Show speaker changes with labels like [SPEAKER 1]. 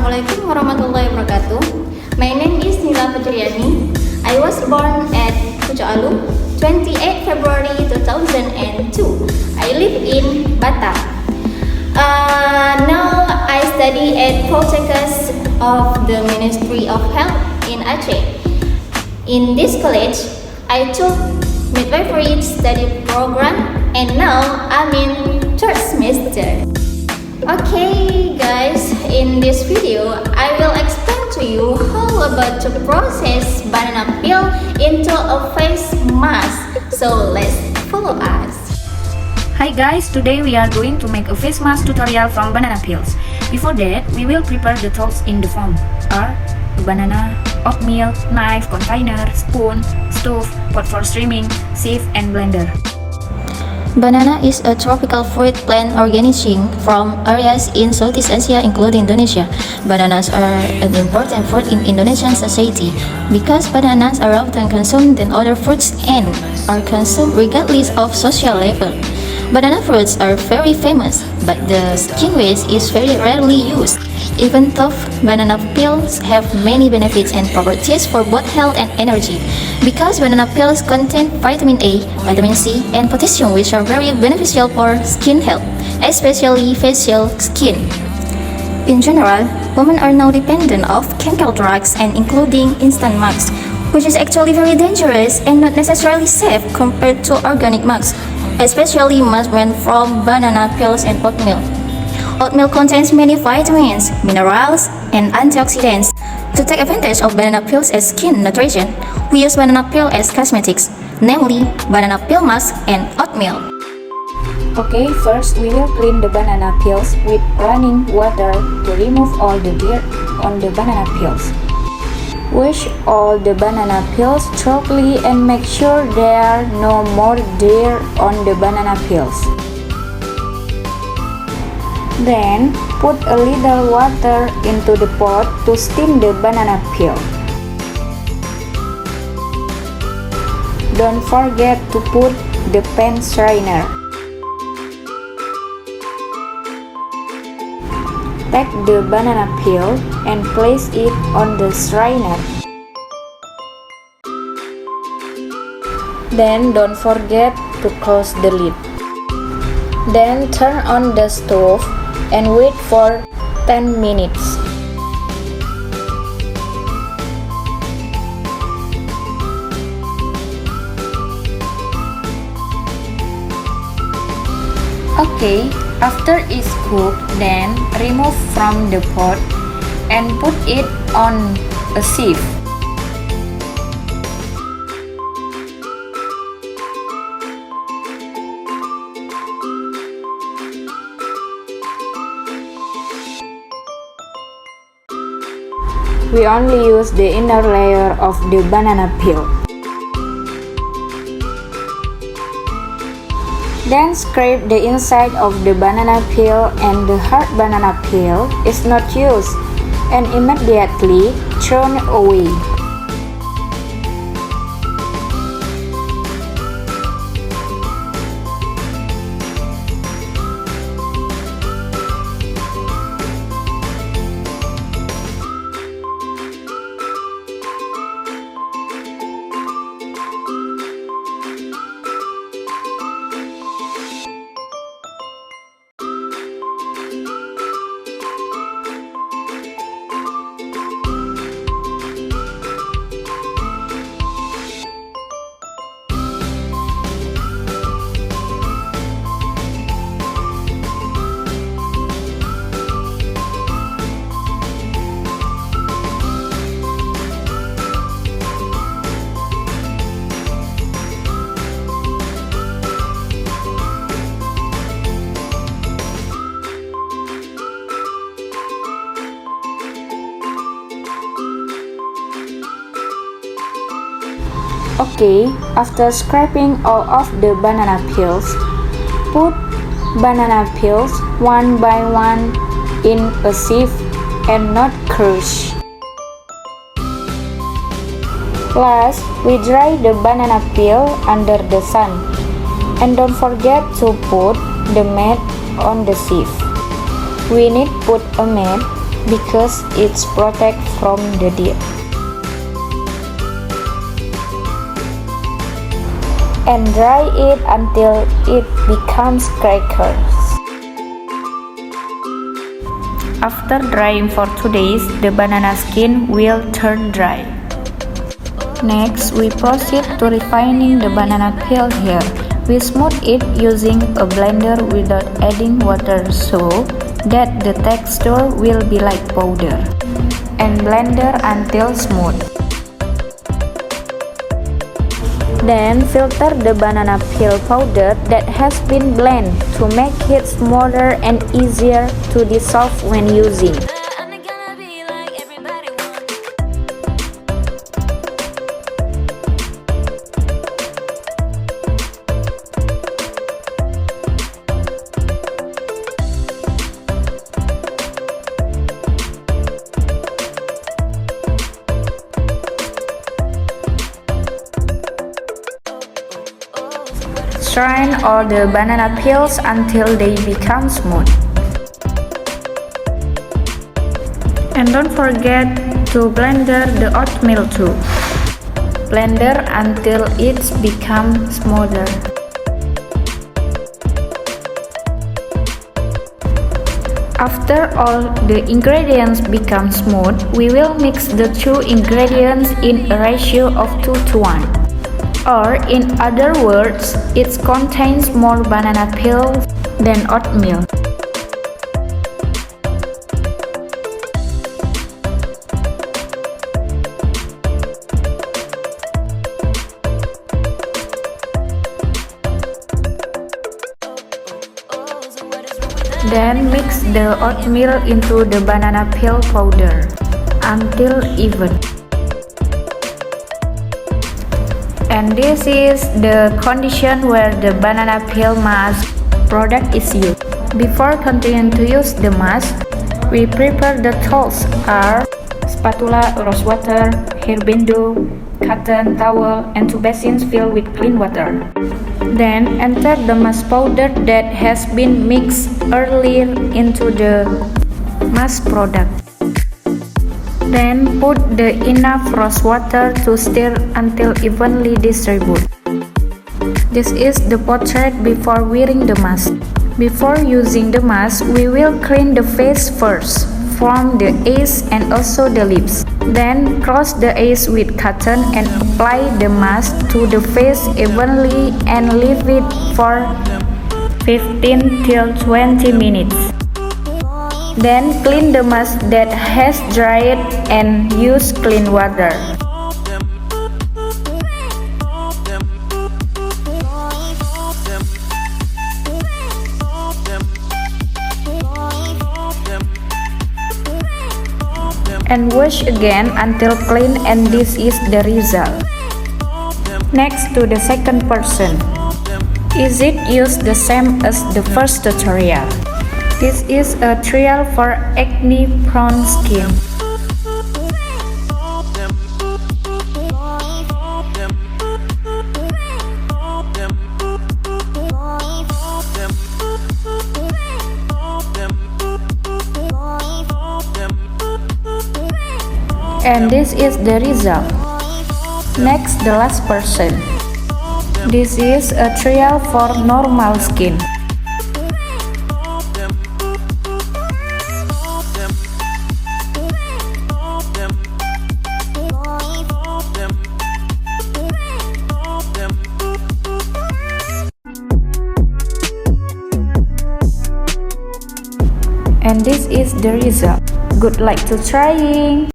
[SPEAKER 1] Assalamualaikum warahmatullahi wabarakatuh. My name is Nila Fajriani. I was born at Pucuk Alu, 28 February 2002. I live in Batam. Now I study at Poltekkes of the Ministry of Health in Aceh. In this college, I took midwifery study program and now I'm in third semester. Okay guys, in this video I will explain to you how about to process banana peel into a face mask. So let's follow us.
[SPEAKER 2] Hi guys, today we are going to make a face mask tutorial from banana peels. Before that, we will prepare the tools in the form are banana, oatmeal, knife, container, spoon, stove, pot for streaming, sieve and blender.
[SPEAKER 3] Banana is a tropical fruit plant originating from areas in Southeast Asia including Indonesia. Bananas are an important fruit in Indonesian society because bananas are often consumed than other fruits and are consumed regardless of social level. Banana fruits are very famous, but the skin waste is very rarely used. Even though banana peels have many benefits and properties for both health and energy, because banana peels contain vitamin A, vitamin C, and potassium, which are very beneficial for skin health, especially facial skin. In general, women are now dependent of chemical drugs and including instant masks, which is actually very dangerous and not necessarily safe compared to organic masks, especially masks made from banana peels and oatmeal. Oatmeal contains many vitamins, minerals, and antioxidants. To take advantage of banana peels as skin nutrition, we use banana peel as cosmetics, namely banana peel mask and oatmeal.
[SPEAKER 2] Okay, first we will clean the banana peels with running water to remove all the dirt on the banana peels. Wash all the banana peels thoroughly and make sure there are no more dirt on the banana peels. Then, put a little water into the pot to steam the banana peel. Don't forget to put the pan strainer. Take the banana peel and place it on the strainer. Then don't forget to close the lid. Then turn on the stove and wait for 10 minutes. Okay, after it's cooked, then remove from the pot and put it on a sieve. We only use the inner layer of the banana peel. Then scrape the inside of the banana peel and the hard banana peel is not used and immediately thrown away. Okay, after scraping all of the banana peels, put banana peels one by one in a sieve and not crush. Last, we dry the banana peel under the sun. And don't forget to put the mat on the sieve. We need put a mat because it's protect from the dirt. And dry it until it becomes crackers. After drying for 2 days, the banana skin will turn dry. Next, we proceed to refining the banana peel here. We smooth it using a blender without adding water so that the texture will be like powder. And blender until smooth. Then filter the banana peel powder that has been blended to make it smoother and easier to dissolve when using. Strain all the banana peels until they become smooth. And don't forget to blender the oatmeal too. Blender until it's become smoother. After all the ingredients become smooth, we will mix the two ingredients in a ratio of 2 to 1. Or in other words, it contains more banana peels than oatmeal. Then mix the oatmeal into the banana peel powder until even. And this is the condition where the banana peel mask product is used. Before continuing to use the mask, we prepare the tools are spatula, rose water, hair bando, cotton towel, and 2 basins filled with clean water. Then enter the mask powder that has been mixed earlier into the mask product. Then put the enough rose water to stir until evenly distributed. This is the portrait before wearing the mask. Before using the mask, we will clean the face first, from the eyes and also the lips. Then cross the eyes with cotton and apply the mask to the face evenly and leave it for 15 till 20 minutes. Then clean the mask that has dried and use clean water. And wash again until clean, and this is the result. Next to the second person. Is it used the same as the first tutorial? This is a trial for acne-prone skin. And this is the result. Next, the last person. This is a trial for normal skin. And this is the result. Good luck to trying!